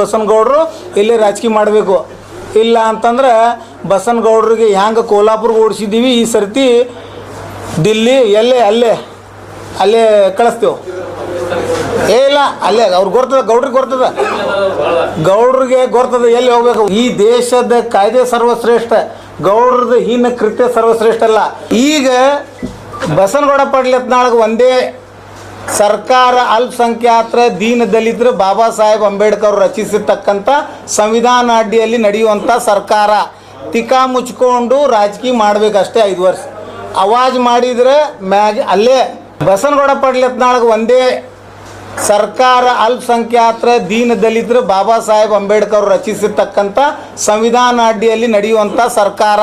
ಬಸನಗೌಡರು ಇಲ್ಲಿ ರಾಜಕೀಯ ಮಾಡಬೇಕು. ಇಲ್ಲ ಅಂತಂದ್ರೆ ಬಸನಗೌಡರಿಗೆ ಹ್ಯಾಂಗೆ ಕೋಲ್ಹಾಪುರ್ಗೆ ಓಡಿಸಿದ್ದೀವಿ, ಈ ಸರ್ತಿ ದಿಲ್ಲಿ ಅಲ್ಲೇ ಕಳಿಸ್ತೇವೆ. ಇಲ್ಲ ಅಲ್ಲೇ ಅವ್ರಿಗೆ ಗೊರ್ತದ, ಗೌಡ್ರಿಗೆ ಗೊರ್ತದ ಎಲ್ಲಿ ಹೋಗ್ಬೇಕು. ಈ ದೇಶದ ಕಾಯ್ದೆ ಸರ್ವಶ್ರೇಷ್ಠ, ಗೌಡ್ರದ್ದು ಹೀನ ಕೃತ್ಯ ಸರ್ವಶ್ರೇಷ್ಠ ಅಲ್ಲ. ಈಗ ಬಸನಗೌಡ ಪಾಟೀಲ್ ಯತ್ನಾಳ್ ಒಂದೇ ಸರ್ಕಾರ ಅಲ್ಪಸಂಖ್ಯಾತರ ದೀನ ದಲಿತರು ಬಾಬಾ ಸಾಹೇಬ್ ಅಂಬೇಡ್ಕರ್ ರಚಿಸಿರ್ತಕ್ಕಂಥ ಸಂವಿಧಾನ ಅಡಿಯಲ್ಲಿ ನಡೆಯುವಂಥ ಸರ್ಕಾರ. ತಿಕ್ಕಾ ಮುಚ್ಕೊಂಡು ರಾಜಕೀಯ ಮಾಡಬೇಕಷ್ಟೇ 5 ವರ್ಷ. ಆವಾಜ್ ಮಾಡಿದರೆ ಅಲ್ಲೇ ಬಸನಗೌಡ ಪಾಟೀಲ್ ಯತ್ನಾಳ್ ಒಂದೇ ಸರ್ಕಾರ ಅಲ್ಪಸಂಖ್ಯಾತರ ದೀನ ದಲಿತರು ಬಾಬಾ ಸಾಹೇಬ್ ಅಂಬೇಡ್ಕರ್ ರಚಿಸಿರ್ತಕ್ಕಂಥ ಸಂವಿಧಾನ ಅಡಿಯಲ್ಲಿ ನಡೆಯುವಂಥ ಸರ್ಕಾರ.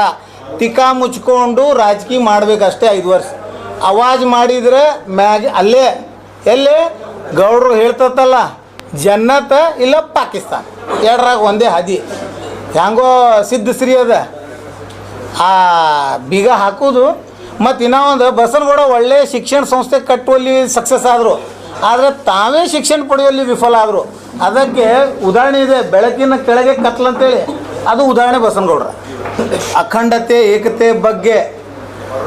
ತಿಕ್ಕಾ ಮುಚ್ಕೊಂಡು ರಾಜಕೀಯ ಮಾಡಬೇಕಷ್ಟೇ 5 ವರ್ಷ. ಆವಾಜ್ ಮಾಡಿದರೆ ಅಲ್ಲೇ ಎಲ್ಲಿ ಗೌಡ್ರು ಹೇಳ್ತತ್ತಲ್ಲ, ಜನ್ನತ್ ಇಲ್ಲ ಪಾಕಿಸ್ತಾನ, ಎರಡರಾಗ ಒಂದೇ ಹಾದಿ. ಹ್ಯಾಂಗೋ ಸಿದ್ಧಶ್ರೀ ಅದ ಆ ಬೀಗ ಹಾಕೋದು. ಮತ್ತು ಇನ್ನೂ ಒಂದು ಬಸನಗೌಡ ಒಳ್ಳೆ ಶಿಕ್ಷಣ ಸಂಸ್ಥೆ ಕಟ್ಟುವಲ್ಲಿ ಸಕ್ಸಸ್ ಆದರು, ಆದರೆ ತಾವೇ ಶಿಕ್ಷಣ ಪಡೆಯುವಲ್ಲಿ ವಿಫಲ ಆದರು. ಅದಕ್ಕೆ ಉದಾಹರಣೆ ಇದೆ, ಬೆಳಕಿನ ಕೆಳಗೆ ಕತ್ಲಂತೇಳಿ, ಅದು ಉದಾಹರಣೆ ಬಸನಗೌಡ್ರ. ಅಖಂಡತೆ ಏಕತೆ ಬಗ್ಗೆ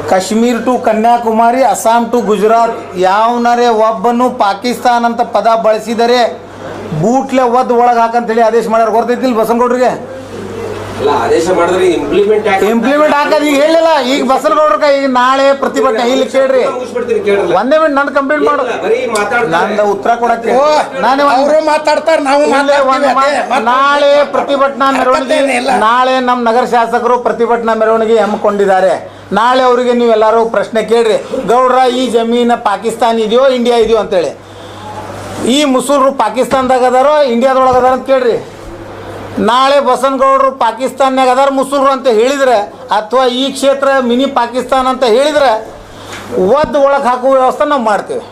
ಕಾಶ್ಮೀರ್ ಟು ಕನ್ಯಾಕುಮಾರಿ, ಅಸ್ಸಾಂ ಟು ಗುಜರಾತ್ ಯಾವನರೇ ಒಬ್ಬನು ಪಾಕಿಸ್ತಾನ ಅಂತ ಪದ ಬಳಸಿದರೆ ಬೂಟ್ಲೆ ಒದ್ದು ಒಳಗೆ ಹಾಕಂತೇಳಿ ಆದೇಶ ಮಾಡ್ಯಾರ. ಗೊತ್ತೈತಿಲ್ಲ ಬಸನಗೌಡ್ರಿಗೆ? ಇಂಪ್ಲಿಮೆಂಟ್ ಹಾಕೋದು ಈಗ ಹೇಳಿಲ್ಲ. ಈಗ ಬಸನಗೌಡ್ರ ಈಗ ನಾಳೆ ಪ್ರತಿಭಟನೆ ಇಲ್ಲಿ ಕೇಳ್ರಿ, ಒಂದೇ ಮಿನಿಟ್ ನಂದು ಕಂಪ್ಲೀಟ್ ಮಾಡು, ನಂದು ಉತ್ತರ ಕೊಡಕ್ಕೆ. ಮಾತಾಡ್ತಾರೆ, ನಾಳೆ ಪ್ರತಿಭಟನಾ ಮೆರವಣಿಗೆ, ನಾಳೆ ನಮ್ಮ ನಗರ ಶಾಸಕರು ಪ್ರತಿಭಟನಾ ಮೆರವಣಿಗೆ ಹಮ್ಮಿಕೊಂಡಿದ್ದಾರೆ. ನಾಳೆ ಅವರಿಗೆ ನೀವೆಲ್ಲರೂ ಪ್ರಶ್ನೆ ಕೇಳ್ರಿ, ಗೌಡ್ರ ಈ ಜಮೀನು ಪಾಕಿಸ್ತಾನ ಇದೆಯೋ ಇಂಡಿಯಾ ಇದೆಯೋ ಅಂತೇಳಿ. ಈ ಮುಸಲ್ರು ಪಾಕಿಸ್ತಾನದಾಗ ಅದಾರೋ ಇಂಡಿಯಾದೊಳಗೆ ಅದಾರ ಅಂತ ಕೇಳ್ರಿ. ನಾಳೆ ಬಸನಗೌಡರು ಪಾಕಿಸ್ತಾನ್ಯಾಗ ಅದಾರ ಮುಸಲ್ರು ಅಂತ ಹೇಳಿದರೆ, ಅಥವಾ ಈ ಕ್ಷೇತ್ರ ಮಿನಿ ಪಾಕಿಸ್ತಾನ ಅಂತ ಹೇಳಿದರೆ ಒದ್ದು ಒಳಗೆ ಹಾಕುವ ವ್ಯವಸ್ಥೆ ನಾವು ಮಾಡ್ತೇವೆ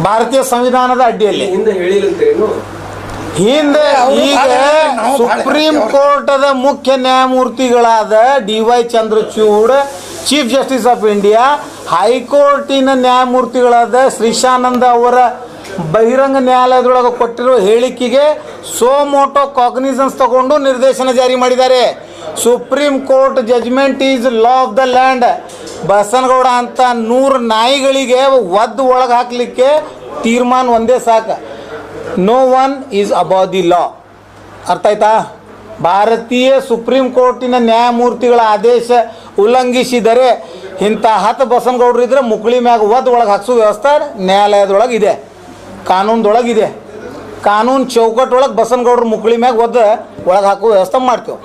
ಭಾರತೀಯ ಸಂವಿಧಾನದ ಅಡ್ಡಿಯಲ್ಲಿ. ಹಿಂದೆ ಈಗ ಸುಪ್ರೀಂ ಕೋರ್ಟದ ಮುಖ್ಯ ನ್ಯಾಯಮೂರ್ತಿಗಳಾದ DY Chandrachud, chief justice of India, ಹೈಕೋರ್ಟಿನ ನ್ಯಾಯಮೂರ್ತಿಗಳಾದ ಶ್ರೀಶಾನಂದ ಅವರ ಬಹಿರಂಗ ನ್ಯಾಯಾಲಯದೊಳಗೆ ಕೊಟ್ಟಿರೋ ಹೇಳಿಕೆಗೆ ಸೋಮೋಟೋ ಕಾಗ್ನಿಸನ್ಸ್ ತಗೊಂಡು ನಿರ್ದೇಶನ ಜಾರಿ ಮಾಡಿದ್ದಾರೆ. Supreme Court judgement is law of the land. Basanagouda ಅಂತ 100 ನಾಯಿಗಳಿಗೆ ಒದ್ದು ಒಳಗೆ ಹಾಕಲಿಕ್ಕೆ ತೀರ್ಮಾನ ಒಂದೇ ಸಾಕು, no one is above the law. ಅರ್ಥ ಆಯ್ತಾ? ಭಾರತೀಯ ಸುಪ್ರೀಂ ಕೋರ್ಟಿನ ನ್ಯಾಯಮೂರ್ತಿಗಳ ಆದೇಶ ಉಲ್ಲಂಘಿಸಿದರೆ ಇಂಥ 10 ಬಸನಗೌಡರು ಇದ್ದರೆ ಮುಕ್ಳಿ ಮ್ಯಾಗ ಒದ್ದು ಒಳಗೆ ಹಾಕ್ಸೋ ವ್ಯವಸ್ಥೆ ನ್ಯಾಯಾಲಯದೊಳಗಿದೆ, ಕಾನೂನದೊಳಗಿದೆ. ಕಾನೂನು ಚೌಕಟ್ಟೊಳಗೆ ಬಸನಗೌಡರು ಮುಕ್ಳಿ ಮ್ಯಾಗ ಒದ್ದು ಒಳಗೆ ಹಾಕೋ ವ್ಯವಸ್ಥೆ ಮಾಡ್ತೇವೆ.